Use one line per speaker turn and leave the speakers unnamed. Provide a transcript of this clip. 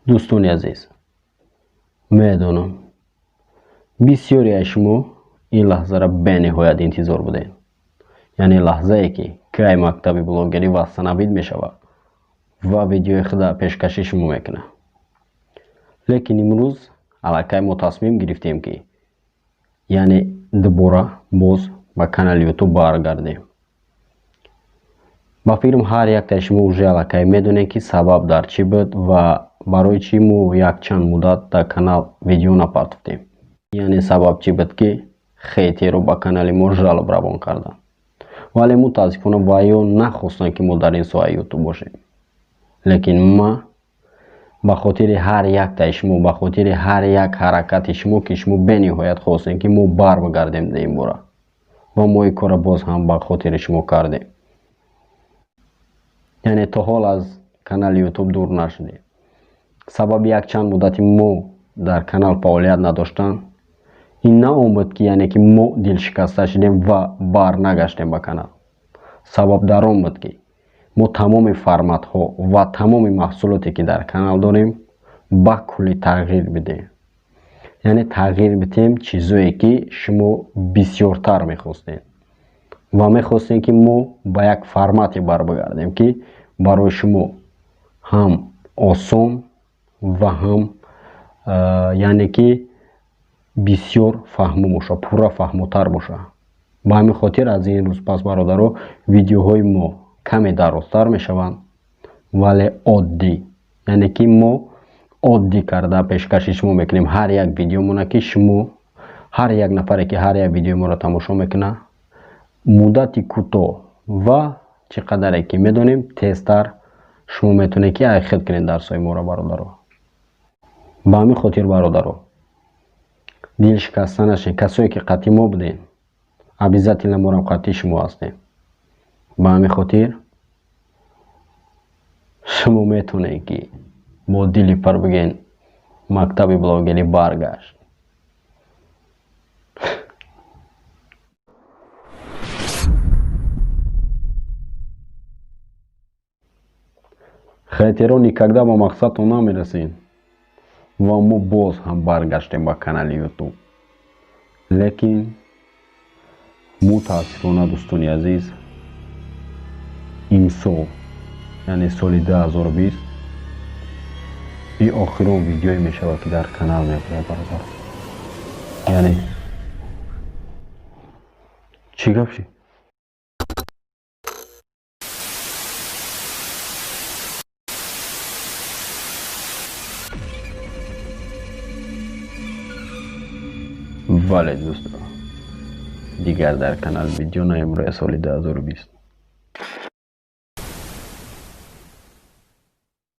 دوستان عزیز، میدونم بسیاری از شما این لحظه را به نهایت انتظار بودین. یعنی لحظه ای که کی مکتب بلاگری واستنابید می شود و ویدیوی خود پیشکشی شما میکنه. لیکن امروز علاقه ما تصمیم گرفتیم که یعنی دوباره باز با کانال یوتیوب برگردیم. با فیلم هر یک تا شما уже علاقه میدونین که سبب در چی بود و برای چی ما یک چند مدت در کانال ویدیو نپرداختیم. یعنی سبب چی بود که خیلی رو با کانال ما جلب روان کردن. ولی متاسفانه وایو نخواستن که ما در این سایه یوتیوب باشیم. لیکن ما با خاطر هر یک تا شما، با خاطر هر یک حرکت شما که شما به نهایت خواستین که ما برگردیم در این باره و ما این کار باز هم با خاطر شما کردیم. یعنی تا حال از کانال یوتیوب دور نشدیم. سبب یک چند مدت ما در کانال فعالیت نداشتن این نه آمد که یعنی که ما دل شکسته شدیم و بر نگشتیم با کانال. سبب در آن بود که ما تمام فرمت ها و تمام محصولاتی که در کانال داریم با کلی تغییر بدیم. یعنی تغییر بدیم چیزایی که شما بسیارتر میخواستین و میخواستین که ما با یک فرمتی بر بگردیم که برای شما هم آسان و هم یعنی که بسیار فهمو باشه، پورا فهموتر باشه. با همین خاطر از این روز پس برادرها ویدیوهای ما کمی درازتر میشوند ولی عادی، یعنی که ما عادی کرده پیشکش شما میکنیم. هر یک ویدیو مونه که شما هر یک نفری که هر یک ویدیو ما را تماشا میکنه مدت کوتاه و چقدر که میدونیم تیزتر شما میتونه که اخذ کنین درسای ما را برادرها. با همین خاطر برادرها دل شکسته نشین. کسایی که قطعی ما بودین عبیزت ما را قطعی شما هستیم. با همین خاطر شما میتونه که با دلی پر بگین مکتب بلاگری برگشت. خیلی никогда با مقصد نمیرسین و ما باز هم برگشتیم با کانال یوتیوب. لیکن متاسفانه دوستان عزیز امسال یعنی سال 2020 این آخرین ویدیوی میشود که در کانال میپره برادر. یعنی چی گپ شد؟ ولی دوستان دیگر در کانال ویدیو نیم روی سال 2020.